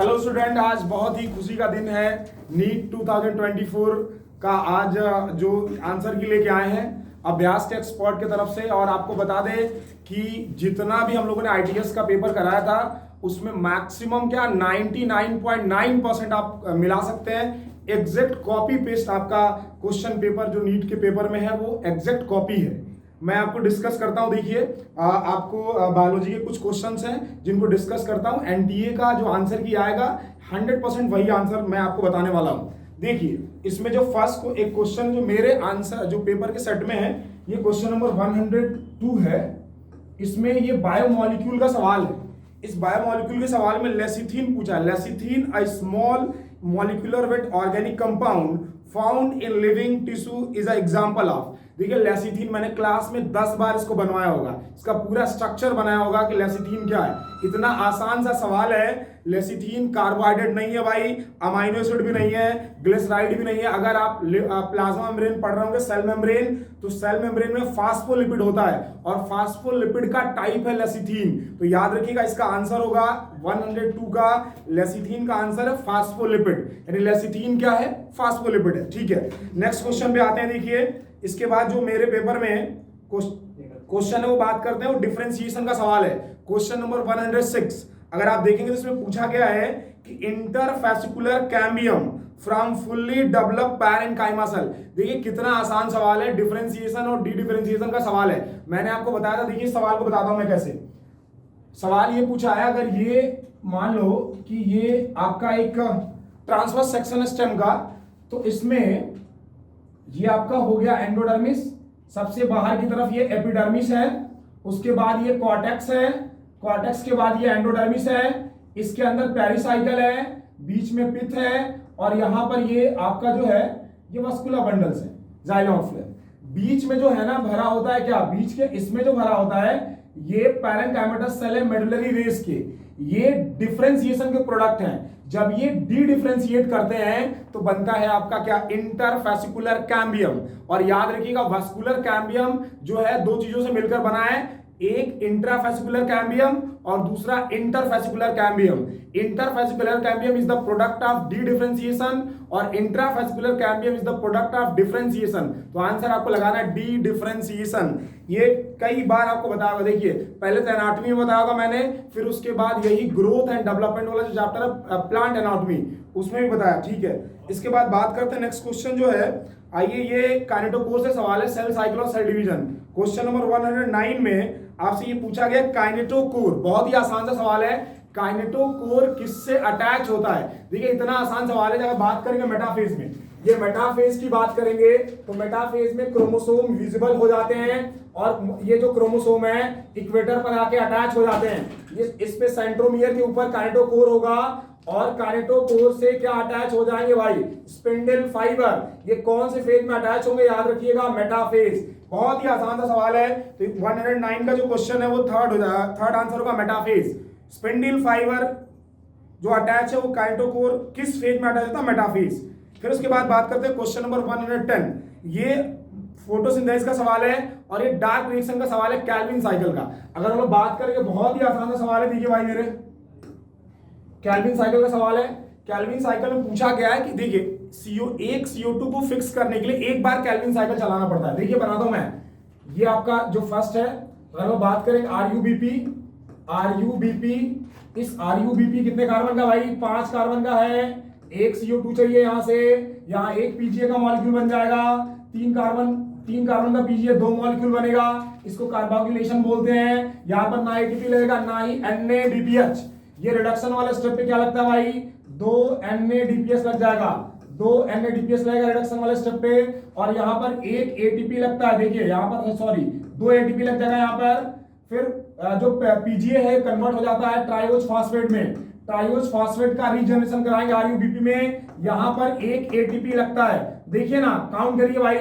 Hello student, आज बहुत ही खुशी का दिन है। नीट 2024 का आज जो आंसर की लेके आए हैं अभ्यास के एक्सपर्ट की तरफ से। और आपको बता दें कि जितना भी हम लोगों ने आईटीएस का पेपर कराया था उसमें मैक्सिमम क्या 99.9% आप मिला सकते हैं। एग्जैक्ट कॉपी पेस्ट आपका क्वेश्चन पेपर जो नीट के पेपर में है वो एग्जैक्ट कॉपी है। मैं आपको डिस्कस करता हूं। देखिए आपको बायोलॉजी के कुछ क्वेश्चंस हैं जिनको डिस्कस करता हूं। एनटीए का जो आंसर की आएगा 100% वही आंसर मैं आपको बताने वाला हूं। देखिए इसमें जो फर्स्ट को एक क्वेश्चन जो मेरे आंसर जो पेपर के सेट में है ये क्वेश्चन नंबर 102 है। इसमें ये बायोमोलिक्यूल का सवाल है। इस बायोमोलिक्यूल के सवाल में लेसिथीन पूछा है। Lecithin a small molecular weight organic compound found in living tissue is a example of. देखिए लेसिथीन मैंने क्लास में 10 बार इसको बनवाया होगा, इसका पूरा स्ट्रक्चर बनाया होगा कि लेसिथीन क्या है। इतना आसान सा सवाल है। लेसिथीन कार्बोहाइड्रेट नहीं है भाई, अमाइनो एसिड भी नहीं है, ग्लिसराइड भी नहीं है। अगर आप प्लाज्मा मेम्ब्रेन पढ़ रहे होंगे सेल मेम्ब्रेन, तो सेल मेम्ब्रेन में फास्फोलिपिड होता है और फास्फोलिपिड का टाइप है लेसिथीन। तो याद रखिएगा इसका आंसर होगा 102 का लेसिथीन का आंसर है फास्फोलिपिड, यानी लेसिथीन क्या है, फास्फोलिपिड है। ठीक है, नेक्स्ट क्वेश्चन पे आते हैं। देखिए इसके बाद जो मेरे पेपर में क्वेश्चन है वो बात करते हैं, वो डिफरेंशिएशन का सवाल है। क्वेश्चन नंबर 106 अगर आप देखेंगे तो इसमें पूछा गया है कि interfascicular cambium from fully developed parenchyma cell. देखिए कितना आसान सवाल है, डिफरेंशिएशन और डी डिफरेंशिएशन का सवाल है। मैंने आपको बताया था, देखिए सवाल को बताता हूं मैं कैसे। सवाल ये पूछा है, अगर ये मान लो कि ये आपका एक ट्रांसवर्स सेक्शन स्टेम का, तो इसमें ये आपका हो गया एंडोडर्मिस, सबसे बाहर की तरफ ये एपिडर्मिस है, उसके बाद ये कॉर्टेक्स है, कॉर्टेक्स के बाद ये एंडोडर्मिस है, इसके अंदर पेरिसाइकल है, बीच में पिथ है, और यहां पर ये आपका जो है ये वस्कुलर बंडल्स है, जाइलम ऑफ फ्लेम। बीच में जो है ना भरा होता है क्या, बीच के इसमें जो भरा होता है ये पैरेन्काइमेटस सेल है मेडुलरी रेस के। ये डिफरेंशिएशन के प्रोडक्ट हैं। जब ये डी डिफरेंशिएट करते हैं तो बनता है आपका क्या, इंटरफेसिकुलर कैम्बियम। और याद रखिएगा वस्कुलर कैम्बियम जो है दो चीजों से मिलकर बना है, एक इंट्राफेसिकुलर कैम्बियम और दूसरा interfascicular cambium. Interfascicular cambium is the product of dedifferentiation और intrafascicular cambium is the product of differentiation. तो आंसर आपको लगाना है डी डिफरेंशिएशन। ये कई बार आपको बताया होगा। देखिए पहले तो एनाटॉमी में बताया होगा मैंने, फिर उसके बाद यही ग्रोथ एंड डेवलपमेंट वाला जो चैप्टर है प्लांट एनाटॉमी उसमें भी बताया। ठीक है, इसके बाद बात करते हैं नेक्स्ट क्वेश्चन जो है, आइए ये काइनेटोकोर से सवाल है, सेल साइकिल और सेल डिवीजन। क्वेश्चन नंबर 109 में आपसे ये पूछा गया काइनेटोकोर, बहुत ही आसान सा सवाल है, काइनेटोकोर किससे अटैच होता है। देखिए इतना आसान सवाल है। जब बात करेंगे मेटाफेज में, ये मेटाफेज की बात करेंगे तो मेटाफेज में क्रोमोसोम विजिबल हो जाते हैं और ये जो क्रोमोसोम है इक्वेटर पर आके अटैच हो जाते हैं। इस पे सेंट्रोमियर के ऊपर काइनेटोकोर होगा और काइनेटोकोर से क्या अटैच हो जाएंगे भाई, स्पिंडल फाइबर। ये कौन से फेज में अटैच होंगे, याद रखिएगा मेटाफेज। बहुत ही आसान सा सवाल है। तो 109 का जो क्वेश्चन है वो थर्ड आंसर होगा मेटाफेज। स्पिंडल फाइबर जो अटैच है वो काइनेटोकोर किस फेज में अटैच होता है, मेटाफेज। फिर उसके बाद बात करते हैं क्वेश्चन नंबर 110, ये फोटोसिंथेसिस का सवाल है और ये डार्क रिएक्शन का सवाल है केल्विन साइकिल का। अगर हम लोग बात करेंगे बहुत ही आसान सा सवाल है, देखिए भाई मेरे केल्विन साइकिल का सवाल है। केल्विन साइकिल में पूछा गया है कि देखिए एक CO2 को फिक्स करने के लिए एक बार केल्विन साइकिल चलाना पड़ता है। देखिए बनाता हूं मैं, ये आपका जो फर्स्ट है, अगर हम बात करें RUBP, इस RUBP कितने कार्बन का भाई, 5 कार्बन का है। एक CO2 चाहिए यहां से, यहां एक PGA का मॉलिक्यूल बन जाएगा। 3 कार्बन का PGA 2 मॉलिक्यूल बनेगा, इसको कार्बोक्सिलेशन बोलते हैं। यहां पर ना ATP लगेगा ना ही NADPH। ये रिडक्शन वाले स्टेप पे क्या लगता है भाई, 2 NADPH लग जाएगा, 2 NADPH लगेगा रिडक्शन वाले स्टेप पे। और यहां पर एक ATP लगता है, देखिए यहां पर 2 ATP लग जाएगा यहां पर। फिर जो PGA है कन्वर्ट हो जाता है ट्राइओज फास्फेट में, ट्राइओज फास्फेट का रीजनरेशन कराएंगे RUBP में। यहां पर एक ATP लगता है, देखिए ना काउंट करिए भाई,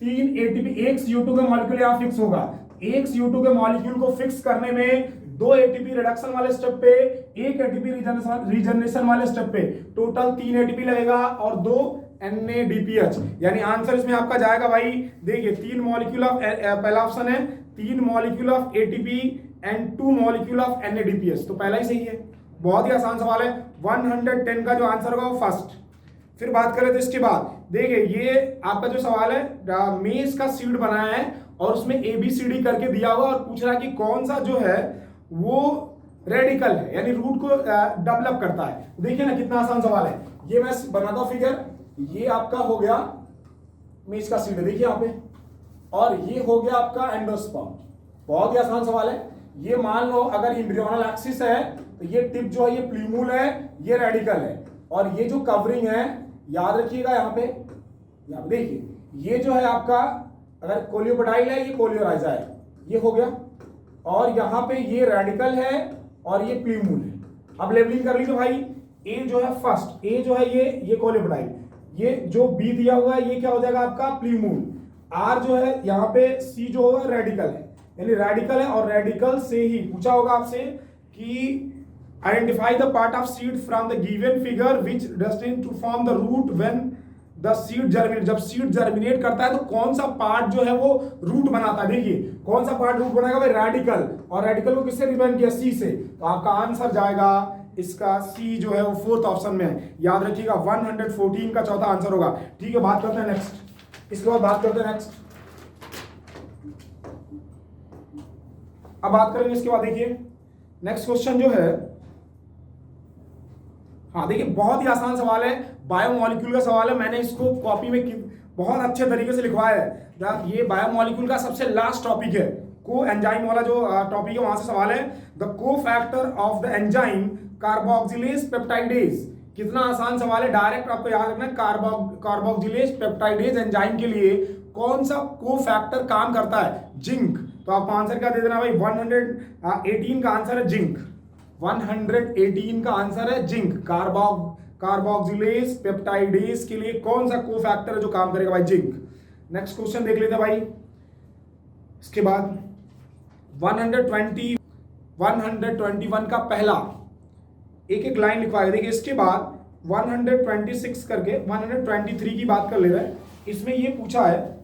3 ATP। एक CO2 का मॉलिक्यूल यहां फिक्स होगा, एक CO2 के मॉलिक्यूल को फिक्स करने में 2 ATP रिडक्शन वाले स्टेप पे, एक ATP रीजनरेशन वाले स्टेप पे, टोटल 3 ATP लगेगा और 2 NADPH। यानी आंसर इसमें आपका जाएगा भाई, देखिए 3 मॉलिक्यूल ऑफ, पहला ऑप्शन है 3 molecule of ATP and 2 molecule of NADPH, तो पहला ही सही है। बहुत ही आसान सवाल है। 110 का जो आंसर होगा वो फर्स्ट। फिर बात करें तो इसके बाद देखिए ये आपका जो सवाल है मेज का सीड बनाया है और उसमें ABCD करके दिया हुआ और पूछ रहा है कि कौन सा जो है वो रेडिकल है, यानी रूट को डेवलप करता है। देखिए ना कितना आसान सवाल है। ये मैं बनाता हूं फिगर, ये आपका हो गया मेज का सीड, देखिए यहाँ पे, और ये हो गया आपका एंडोस्पर्म। बहुत ही आसान सवाल है। ये मान लो अगर एम्ब्रियोनल एक्सिस है तो ये टिप जो है ये प्लूमूल है, ये रेडिकल है, और ये जो कवरिंग है याद रखिएगा यहाँ पे देखिए ये जो है आपका अगर कोलियोपेटाइल है ये कोलियोराइजा है, ये हो गया, और यहाँ पे ये रेडिकल है और ये प्लूमूल है। अब लेबलिंग कर लीजिए भाई, ए जो है फर्स्ट, ए जो है ये कोलियोपेटाइल, ये जो बी दिया हुआ है ये क्या हो जाएगा आपका प्लूमूल, आर जो है यहाँ पे सी जो है रेडिकल है, यानी रेडिकल है, और रेडिकल से ही पूछा होगा आपसे कि identify the part of seed from the given figure which destined to form the root when the seed germinate. जब सीड जर्मिनेट करता है तो कौन सा पार्ट जो है वो रूट बनाता है। देखिए कौन सा पार्ट रूट बनाएगा भाई, रेडिकल, और रेडिकल को किससे रिप्रेजेंट किया, सी से। तो आपका आंसर जाएगा इसका सी जो है वो फोर्थ ऑप्शन में है। याद रखिएगा 114 का चौथा आंसर होगा। ठीक है, बात करते हैं नेक्स्ट। इसके बाद बात करते हैं नेक्स्ट। अब बात करेंगे इसके बाद, देखिए नेक्स्ट क्वेश्चन जो है, हाँ देखिए बहुत ही आसान सवाल है, बायोमोलिक्यूल का सवाल है। मैंने इसको कॉपी में बहुत अच्छे तरीके से लिखवाया है। ये बायोमोलिक्यूल का सबसे लास्ट टॉपिक है, को एंजाइम वाला जो टॉपिक है वहां से सवाल है। द को factor of the enzyme carboxylase peptidase. कितना आसान सवाल है, डायरेक्ट आपको याद रखना है। कार्बोक्सिलेज पेप्टाइडेज एंजाइम के लिए कौन सा को फैक्टर काम करता है, जिंक। तो आपको आंसर क्या दे देना भाई, 118 का आंसर है जिंक। 118 का आंसर है जिंक। कार्बोक्सिलेज पेप्टाइडेज के लिए कौन सा को फैक्टर है जो काम करेगा भाई, जिंक। नेक्स्ट क्वेश्चन देख लेते हैं भाई। इसके बाद 121 का पहला एक एक लाइन लिखवाएगा। देखिए इसके बाद 126 करके 123 की बात कर ले रहे हैं। इसमें ये पूछा है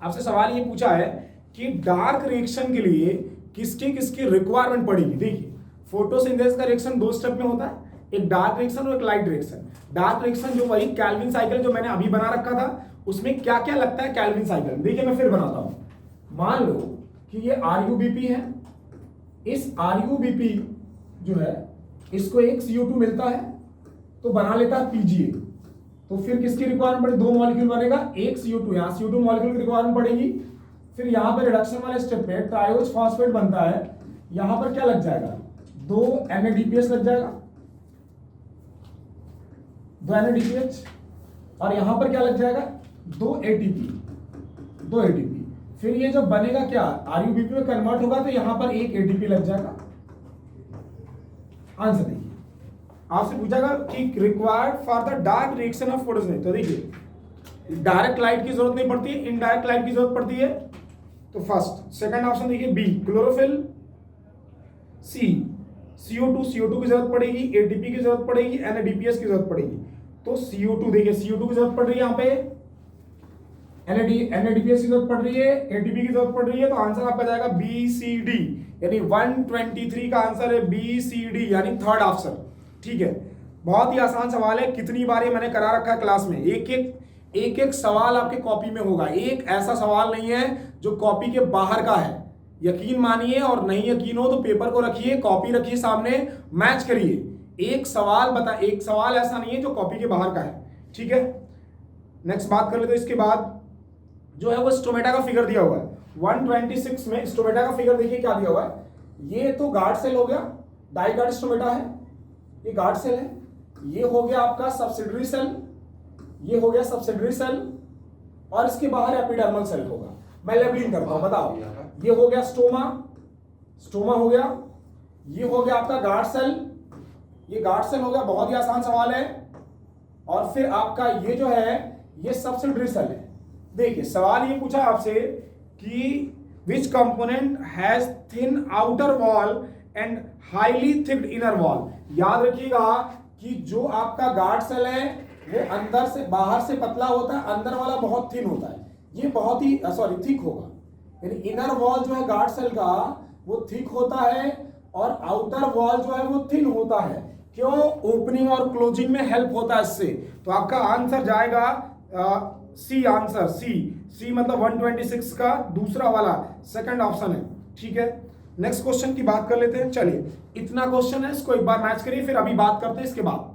आपसे सवाल, ये पूछा है कि डार्क रिएक्शन के लिए किसके किसकी रिक्वायरमेंट पड़ेगी। देखिए फोटोसिंथेसिस का रिएक्शन दो स्टेप में होता है, एक डार्क रिएक्शन और एक लाइट रिएक्शन। डार्क रिएक्शन जो वही केल्विन साइकिल जो मैंने अभी बना रखा था, उसमें क्या क्या लगता है केल्विन साइकिल। देखिए मैं फिर बनाता हूं। मान लो कि ये RuBp है, इस RuBp जो है इसको एक CO2 मिलता है तो बना लेता है PGA। तो फिर किसकी रिक्वायरमेंट पड़ेगी, दो मॉलिक्यूल बनेगा, एक CO2, यहाँ CO2 मॉलिक्यूल की रिक्वायरमेंट पड़ेगी। फिर यहाँ पर रिडक्शन वाले स्टेप पे ट्रायोज फॉस्फेट बनता है, यहाँ पर क्या लग जाएगा, 2 NADPH लग जाएगा, 2 NADPH, और यहां पर क्या लग जाएगा, 2 ATP। फिर ये जब बनेगा क्या, RuBp में कन्वर्ट होगा तो यहां पर एक ATP लग जाएगा। आंसर देखिए, आपसे पूछागा कि required for the dark reaction of photosynthesis. तो देखिए डायरेक्ट लाइट की जरूरत नहीं पड़ती है, इनडायरेक्ट लाइट की जरूरत पड़ती है। तो फर्स्ट सेकंड ऑप्शन देखिए बी क्लोरोफिल, सी CO2 की जरूरत पड़ेगी, ATP की जरूरत पड़ेगी, NADPH की जरूरत पड़ेगी। तो CO2 देखिए CO2 की जरूरत पड़ रही है, यहाँ पे NADPH की जरूरत पड़ रही है, ATP की जरूरत पड़ रही है। तो आंसर आपका जाएगा BCD, यानी 123 का आंसर है BCD, यानी थर्ड ऑप्शन। ठीक है, बहुत ही आसान सवाल है। कितनी बार ये मैंने करा रखा है क्लास में, एक एक सवाल आपके कॉपी में होगा। एक ऐसा सवाल नहीं है जो कॉपी के बाहर का है। यकीन मानिए, और नहीं यकीन हो तो पेपर को रखिए, कॉपी रखिए सामने, मैच करिए। एक सवाल ऐसा नहीं है जो कॉपी के बाहर का है। ठीक है, नेक्स्ट बात कर लेते हैं। इसके बाद जो है वो स्टोमेटा का फिगर दिया हुआ है 126 में। स्टोमेटा का फिगर देखिए क्या दिया हुआ है, ये तो गार्ड सेल हो गया, डाइगार्ड स्टोमेटा है, ये गार्ड सेल है। ये हो गया आपका सब्सिडरी सेल, ये हो गया सब्सिडरी सेल, और इसके बाहर एपिडर्मल सेल होगा। मैं लेबलिंग करता हूं, बताओ। ये हो गया स्टोमा हो गया, ये हो गया आपका गार्ड सेल, ये गार्ड सेल हो गया। बहुत ही आसान सवाल है। और फिर आपका ये जो है ये सब्सिडरी सेल है। देखिए सवाल ये पूछा आपसे कि which component has thin outer wall and highly thicked inner wall. याद रखिएगा कि जो आपका गार्ड सेल है वो अंदर से बाहर से पतला होता है, अंदर वाला बहुत थिन होता है। ये बहुत ही थिक होगा, यानी इनर वॉल जो है गार्ड सेल का वो थिक होता है, और आउटर वॉल जो है वो थिन होता है। क्यों? ओपनिंग और क्लोजिंग में हेल्प होता है इससे। तो आपका आंसर जाएगा सी, आंसर सी मतलब 126 का दूसरा वाला सेकंड ऑप्शन है। ठीक है, नेक्स्ट क्वेश्चन की बात कर लेते हैं। चलिए, इतना क्वेश्चन है, इसको एक बार मैच करिए, फिर अभी बात करते हैं इसके बाद।